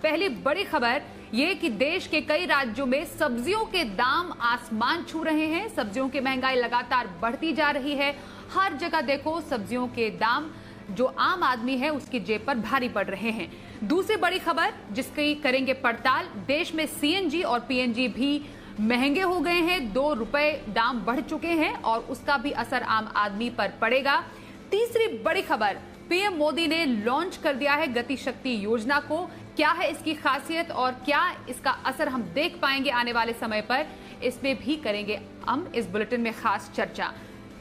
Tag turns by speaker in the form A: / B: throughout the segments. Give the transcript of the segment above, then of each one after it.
A: पहली बड़ी खबर ये कि देश के कई राज्यों में सब्जियों के दाम आसमान छू रहे हैं। सब्जियों की महंगाई लगातार बढ़ती जा रही है। हर जगह देखो सब्जियों के दाम जो आम आदमी है उसकी जेब पर भारी पड़ रहे हैं। दूसरी बड़ी खबर जिसकी करेंगे पड़ताल, देश में सीएनजी और पीएनजी भी महंगे हो गए हैं। 2 रुपए दाम बढ़ चुके हैं और उसका भी असर आम आदमी पर पड़ेगा। तीसरी बड़ी खबर, पीएम मोदी ने लॉन्च कर दिया है गति शक्ति योजना को। क्या है इसकी खासियत और क्या इसका असर हम देख पाएंगे आने वाले समय पर, इसमें भी करेंगे हम इस बुलेटिन में खास चर्चा।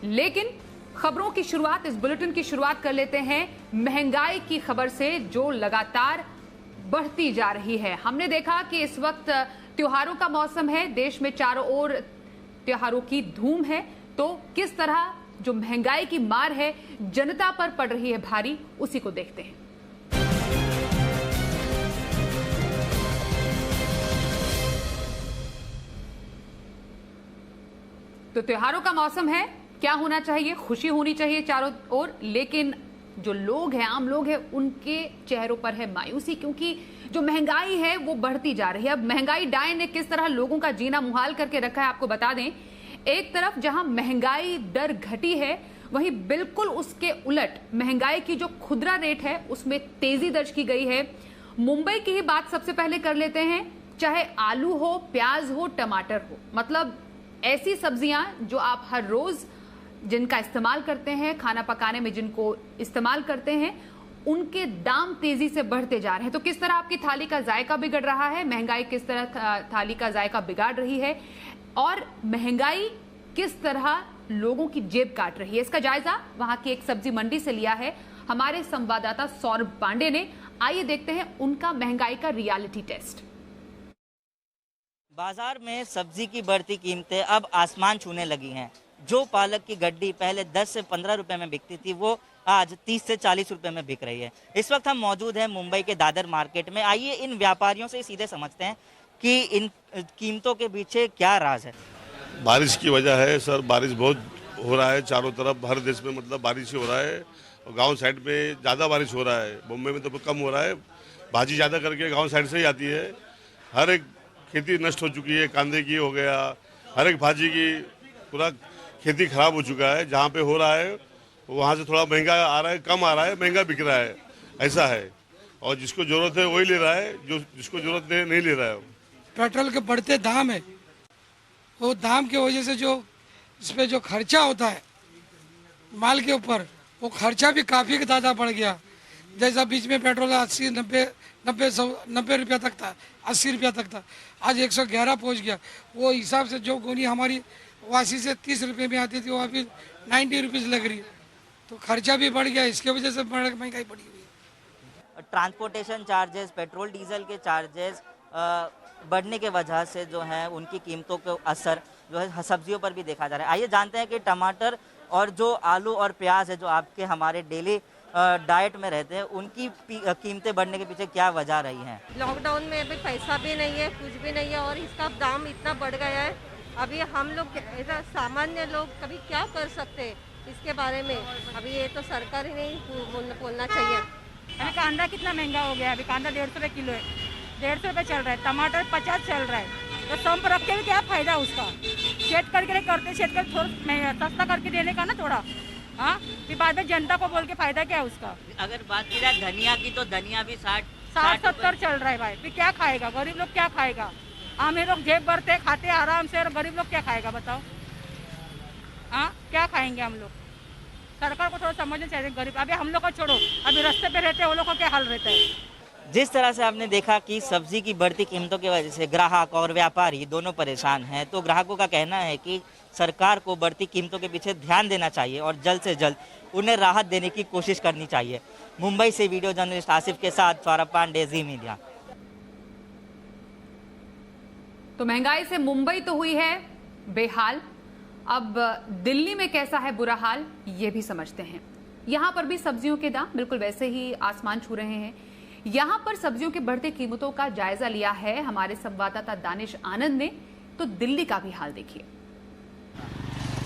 A: लेकिन खबरों की शुरुआत, इस बुलेटिन की शुरुआत कर लेते हैं महंगाई की खबर से जो लगातार बढ़ती जा रही है। हमने देखा कि इस वक्त त्योहारों का मौसम है, देश में चारों ओर त्योहारों की धूम है, तो किस तरह जो महंगाई की मार है जनता पर पड़ रही है भारी, उसी को देखते हैं। तो त्योहारों का मौसम है, क्या होना चाहिए? खुशी होनी चाहिए चारों ओर, लेकिन जो लोग हैं, आम लोग हैं, उनके चेहरों पर है मायूसी, क्योंकि जो महंगाई है वो बढ़ती जा रही है। अब महंगाई डाय ने किस तरह लोगों का जीना मुहाल करके रखा है आपको बता दें। एक तरफ जहां महंगाई दर घटी है, वहीं बिल्कुल उसके उलट महंगाई की जो खुदरा रेट है उसमें तेजी दर्ज की गई है। मुंबई की ही बात सबसे पहले कर लेते हैं। चाहे आलू हो, प्याज हो, टमाटर हो, मतलब ऐसी सब्जियां जो आप हर रोज जिनका इस्तेमाल करते हैं, खाना पकाने में जिनको इस्तेमाल करते हैं, उनके दाम तेजी से बढ़ते जा रहे हैं। तो किस तरह आपकी थाली का जायका बिगड़ रहा है, महंगाई किस तरह थाली का जायका बिगाड़ रही है और महंगाई किस तरह लोगों की जेब काट रही है, इसका जायजा वहां की एक सब्जी मंडी से लिया है हमारे संवाददाता सौरभ पांडे ने। आइए देखते हैं उनका महंगाई का रियलिटी टेस्ट।
B: बाजार में सब्जी की बढ़ती कीमतें अब आसमान छूने लगी हैं। जो पालक की गड्डी पहले 10 से 15 रुपए में बिकती थी, वो आज 30 से 40 रुपए में बिक रही है। इस वक्त हम मौजूद हैं मुंबई के दादर मार्केट में। आइए इन व्यापारियों से सीधे समझते हैं कि इन कीमतों के पीछे क्या राज है।
C: बारिश की वजह है सर, बारिश बहुत हो रहा है चारों तरफ, हर देश में मतलब बारिश ही हो रहा है। और गांव साइड में ज़्यादा बारिश हो रहा है, मुंबई में तो कम हो रहा है। भाजी ज़्यादा करके गांव साइड से ही आती है। हर एक खेती नष्ट हो चुकी है, कांदे की हो गया, हर एक भाजी की पूरा खेती खराब हो चुका है। जहाँ पे हो रहा है वहाँ से थोड़ा महंगा आ रहा है, कम आ रहा है, महंगा बिक रहा है, ऐसा है। और जिसको ज़रूरत है वही ले रहा है, जो जिसको ज़रूरत नहीं ले रहा है। पेट्रोल के बढ़ते दाम है, वो दाम की वजह से जो इस पर जो खर्चा होता है माल के ऊपर, वो खर्चा भी काफ़ी ज़्यादा बढ़ गया। जैसा बीच में पेट्रोल 80, 90 रुपया तक था, 80 रुपया तक था, आज 111 पहुंच गया। वो हिसाब से जो गोनी हमारी वासी से 30 रुपये में आती थी, वो अभी 90 रुपीज़ लग रही है। तो खर्चा भी बढ़ गया, इसके वजह से महंगाई बढ़ी हुई है।
B: ट्रांसपोर्टेशन चार्जेस, पेट्रोल डीजल के चार्जेस बढ़ने के वजह से जो है उनकी कीमतों का असर जो है सब्जियों पर भी देखा जा रहा है। आइए जानते हैं कि टमाटर और जो आलू और प्याज है जो आपके हमारे डेली डाइट में रहते हैं, उनकी कीमतें बढ़ने के पीछे क्या वजह रही हैं।
D: लॉकडाउन में अभी पैसा भी नहीं है, कुछ भी नहीं है और इसका दाम इतना बढ़ गया है। अभी हम लोग ऐसा सामान्य लोग कभी क्या कर सकते हैं इसके बारे में, अभी ये तो सरकार ही नहीं बोलना चाहिए।
E: अभी कांदा कितना महंगा हो गया है, अभी कांदा 150 रुपये किलो है, 150 रुपये चल रहा है, टमाटर 50 चल रहा है। तो संप रख के भी क्या फायदा उसका, शेत करके करते, शेत कर थोड़ा सस्ता करके देने का ना थोड़ा, हाँ, फिर बाद में जनता को बोल के फायदा क्या है उसका।
B: अगर बात की जाए धनिया की, तो धनिया भी
E: 60-70 चल रहा है भाई, फिर क्या खाएगा गरीब लोग, क्या खाएगा? हम लोग जेब भरते खाते आराम से, और गरीब लोग क्या खाएगा बताओ, हाँ, क्या खाएंगे हम लोग? सरकार को थोड़ा समझना चाहिए गरीब। अभी हम लोग को छोड़ो, अभी रास्ते पे रहते हैं वो लोग का क्या हाल रहता है।
B: जिस तरह से आपने देखा कि सब्जी की बढ़ती कीमतों की वजह से ग्राहक और व्यापारी दोनों परेशान हैं, तो ग्राहकों का कहना है कि सरकार को बढ़ती कीमतों के पीछे ध्यान देना चाहिए और जल्द से जल्द उन्हें राहत देने की कोशिश करनी चाहिए। मुंबई से वीडियो जर्नलिस्ट आसिफ के साथ सौरभ पांडे, जी मीडिया।
A: तो महंगाई से मुंबई तो हुई है बेहाल, अब दिल्ली में कैसा है बुरा हाल ये भी समझते हैं। यहां पर भी सब्जियों के दाम बिल्कुल वैसे ही आसमान छू रहे हैं। यहां पर सब्जियों की बढ़ती कीमतों का जायजा लिया है हमारे संवाददाता दानिश आनंद ने। तो दिल्ली का भी हाल देखिए।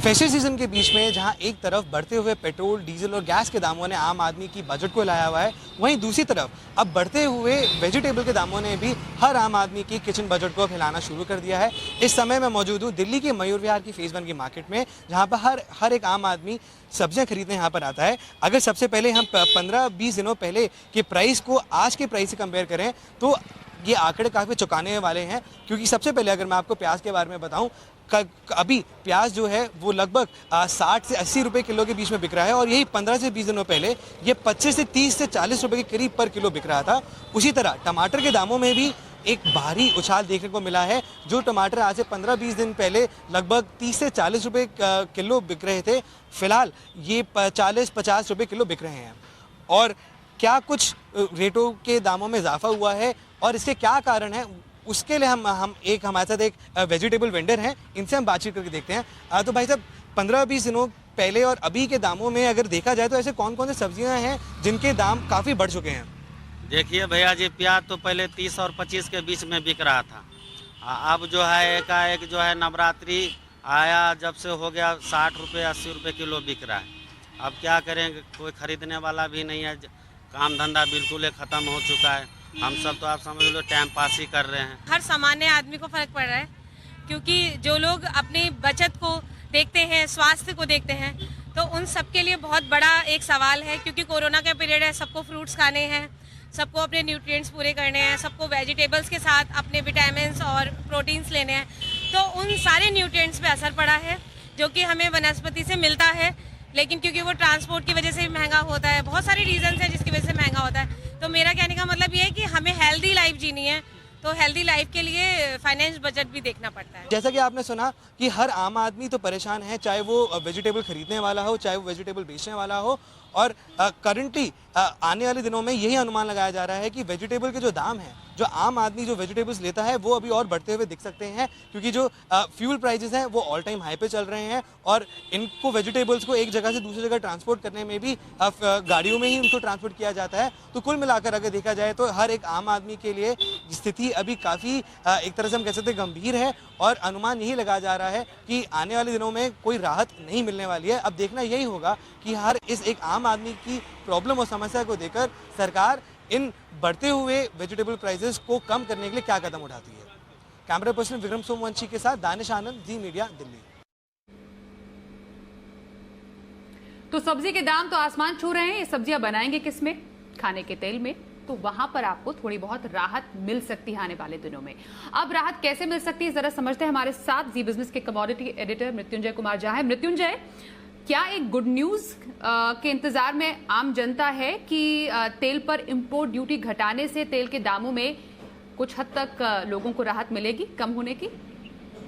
F: फेस्टिव सीजन के बीच में जहां एक तरफ बढ़ते हुए पेट्रोल, डीजल और गैस के दामों ने आम आदमी की बजट को हिलाया हुआ है, वहीं दूसरी तरफ अब बढ़ते हुए वेजिटेबल के दामों ने भी हर आम आदमी की किचन बजट को हिलाना शुरू कर दिया है। इस समय मैं मौजूद हूँ दिल्ली के मयूर विहार की फेज 1 की मार्केट में, जहाँ पर हर एक आम आदमी सब्जियां खरीदने यहाँ पर आता है। अगर सबसे पहले हम 15-20 दिनों पहले के प्राइस को आज के प्राइस से कंपेयर करें तो ये आंकड़े काफ़ी चौंकाने वाले हैं, क्योंकि सबसे पहले अगर मैं आपको प्याज के बारे में बताऊं, अभी प्याज जो है वो लगभग 60 से 80 रुपए किलो के बीच में बिक रहा है और यही 15 से 20 दिनों पहले ये 25 से 30 से 40 रुपए के करीब पर किलो बिक रहा था। उसी तरह टमाटर के दामों में भी एक भारी उछाल देखने को मिला है। जो टमाटर आज से 15-20 दिन पहले लगभग 30 से 40 रुपए किलो बिक रहे थे, फिलहाल ये 40-50 रुपए किलो बिक रहे हैं। और क्या कुछ रेटों के दामों में इजाफा हुआ है और इसके क्या कारण है, उसके लिए हमारे साथ एक वेजिटेबल वेंडर हैं, इनसे हम बातचीत करके देखते हैं। तो भाई साहब, 15-20 दिनों पहले और अभी के दामों में अगर देखा जाए तो ऐसे कौन कौन से सब्जियां हैं जिनके दाम काफ़ी बढ़ चुके हैं?
G: देखिए भैया जी, प्याज तो पहले 30 और 25 के बीच में बिक रहा था। अब जो है एकाएक जो है नवरात्रि आया जब से हो गया 60 रुपये 80 रुपये किलो बिक रहा है। अब क्या करेंगे, कोई खरीदने वाला भी नहीं है, काम धंधा बिल्कुल ही ख़त्म हो चुका है। हम सब तो आप समझ लो टाइम पास ही कर रहे हैं।
H: हर सामान्य आदमी को फर्क पड़ रहा है, क्योंकि जो लोग अपनी बचत को देखते हैं, स्वास्थ्य को देखते हैं, तो उन सब के लिए बहुत बड़ा एक सवाल है। क्योंकि कोरोना का पीरियड है, सबको फ्रूट्स खाने हैं, सबको अपने न्यूट्रिएंट्स पूरे करने हैं, सबको वेजिटेबल्स के साथ अपने विटामिन्स और प्रोटीन्स लेने हैं। तो उन सारे न्यूट्रिएंट्स पे असर पड़ा है जो कि हमें वनस्पति से मिलता है, लेकिन क्योंकि वो ट्रांसपोर्ट की वजह से भी महंगा होता है, बहुत सारी रीजंस हैं जिसकी वजह से महंगा होता है। तो मेरा कहने का मतलब ये है कि हमें हेल्दी लाइफ जीनी है, तो हेल्दी लाइफ के लिए फाइनेंस बजट भी देखना पड़ता है।
F: जैसा कि आपने सुना कि हर आम आदमी तो परेशान है, चाहे वो वेजिटेबल खरीदने वाला हो, चाहे वो वेजिटेबल बेचने वाला हो। और करंटली आने वाले दिनों में यही अनुमान लगाया जा रहा है कि वेजिटेबल के जो दाम हैं, जो आम आदमी जो वेजिटेबल्स लेता है, वो अभी और बढ़ते हुए दिख सकते हैं, क्योंकि जो फ्यूल प्राइसेस हैं वो ऑल टाइम हाई पे चल रहे हैं और इनको वेजिटेबल्स को एक जगह से दूसरी जगह ट्रांसपोर्ट करने में भी गाड़ियों में ही उनको ट्रांसपोर्ट किया जाता है। तो कुल मिलाकर अगर देखा जाए तो हर एक आम आदमी के लिए स्थिति अभी काफ़ी एक तरह से हम कह सकते हैं गंभीर है और अनुमान यही लगाया जा रहा है कि आने वाले दिनों में कोई राहत नहीं मिलने वाली है। अब देखना यही होगा कि हर इस एक आम आदमी की प्रॉब्लम और समस्या को देखकर सरकार इन बढ़ते हुए वेजिटेबल प्राइसेस को कम करने के लिए क्या कदम उठाती है। कैमरा पर्सन विक्रम सोमवंशी के साथ दानिश आनंद, जी मीडिया, दिल्ली।
A: तो सब्जी के दाम तो आसमान छू रहे हैं, ये सब्जियां बनाएंगे किसमें? खाने के तेल में। तो वहां पर आपको थोड़ी बहुत राहत मिल सकती है आने वाले दिनों में। अब राहत कैसे मिल सकती है जरा समझते हैं। हमारे साथ जी बिजनेस के कमोडिटी एडिटर मृत्युंजय कुमार झा है। मृत्युंजय, क्या एक गुड न्यूज के इंतजार में आम जनता है कि तेल पर इंपोर्ट ड्यूटी घटाने से तेल के दामों में कुछ हद तक लोगों को राहत मिलेगी कम होने की?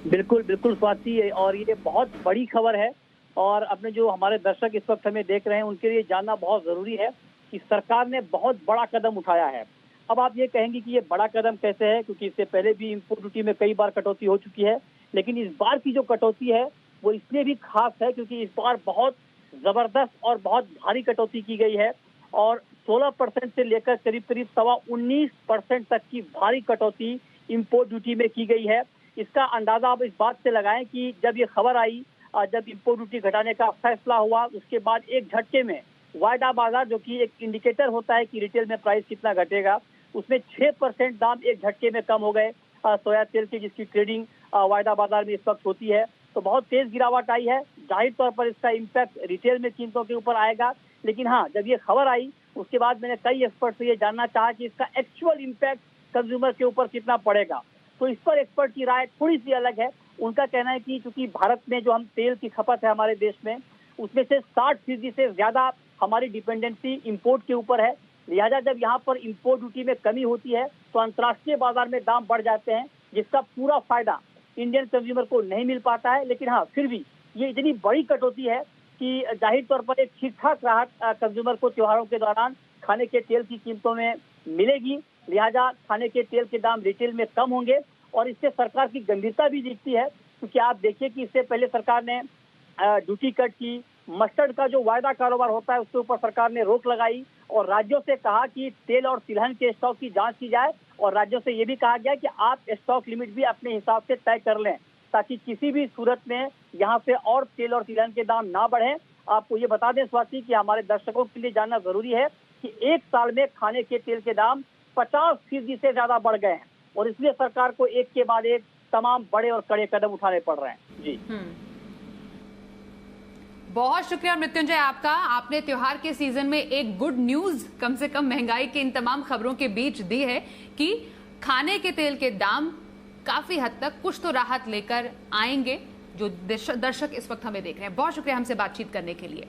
I: बिल्कुल बिल्कुल स्वाति, और ये बहुत बड़ी खबर है और अपने जो हमारे दर्शक इस वक्त हमें देख रहे हैं उनके लिए जानना बहुत जरूरी है कि सरकार ने बहुत बड़ा कदम उठाया है। अब आप ये कहेंगे कि ये बड़ा कदम कैसे है, क्योंकि इससे पहले भी इंपोर्ट ड्यूटी में कई बार कटौती हो चुकी है, लेकिन इस बार की जो कटौती है वो इसलिए भी खास है क्योंकि इस बार बहुत जबरदस्त और बहुत भारी कटौती की गई है और 16% से लेकर करीब करीब 19% तक की भारी कटौती इंपोर्ट ड्यूटी में की गई है। इसका अंदाजा आप इस बात से लगाएं कि जब ये खबर आई, जब इंपोर्ट ड्यूटी घटाने का फैसला हुआ, उसके बाद एक झटके में वायदा बाजार, जो कि एक इंडिकेटर होता है कि रिटेल में प्राइस कितना घटेगा, उसमें 6% दाम एक झटके में कम हो गए सोया तेल की, जिसकी ट्रेडिंग वायदा बाजार में इस वक्त होती है। तो बहुत तेज गिरावट आई है। जाहिर तौर पर इसका इम्पैक्ट रिटेल में कीमतों के ऊपर आएगा, लेकिन हाँ, जब ये खबर आई उसके बाद मैंने कई एक्सपर्ट से ये जानना चाहा कि इसका एक्चुअल इम्पैक्ट कंज्यूमर के ऊपर कितना पड़ेगा। तो इस पर एक्सपर्ट की राय थोड़ी सी अलग है। उनका कहना है कि चूंकि भारत में जो हम तेल की खपत है हमारे देश में, उसमें से 60% से ज्यादा हमारी डिपेंडेंसी इंपोर्ट के ऊपर है। लिहाजा जब यहाँ पर इंपोर्ट ड्यूटी में कमी होती है तो अंतर्राष्ट्रीय बाजार में दाम बढ़ जाते हैं, जिसका पूरा फायदा इंडियन कंज्यूमर को नहीं मिल पाता है। लेकिन हाँ, फिर भी ये इतनी बड़ी कटौती है कि जाहिर तौर पर एक ठीक ठाक राहत कंज्यूमर को त्योहारों के दौरान खाने के तेल की कीमतों में मिलेगी। लिहाजा खाने के तेल के दाम रिटेल में कम होंगे और इससे सरकार की गंभीरता भी दिखती है, क्योंकि आप देखिए कि इससे पहले सरकार ने ड्यूटी कट की, मस्टर्ड का जो वायदा कारोबार होता है उसके ऊपर सरकार ने रोक लगाई और राज्यों से कहा कि तेल और तिलहन के स्टॉक की जांच की जाए और राज्यों से ये भी कहा गया कि आप स्टॉक लिमिट भी अपने हिसाब से तय कर लें। ताकि किसी भी सूरत में यहाँ से और तेल और तिलहन के दाम ना बढ़े। आपको ये बता दें स्वाति कि हमारे दर्शकों के लिए जानना जरूरी है कि एक साल में खाने के तेल के दाम 50% से ज्यादा बढ़ गए हैं और इसलिए सरकार को एक के बाद एक तमाम बड़े और कड़े कदम उठाने पड़ रहे हैं। जी
A: बहुत शुक्रिया मृत्युंजय आपका। आपने त्योहार के सीजन में एक गुड न्यूज कम से कम महंगाई के इन तमाम खबरों के बीच दी है कि खाने के तेल के दाम काफी हद तक कुछ तो राहत लेकर आएंगे, जो दर्शक इस वक्त हमें देख रहे हैं। बहुत शुक्रिया हमसे बातचीत करने के लिए।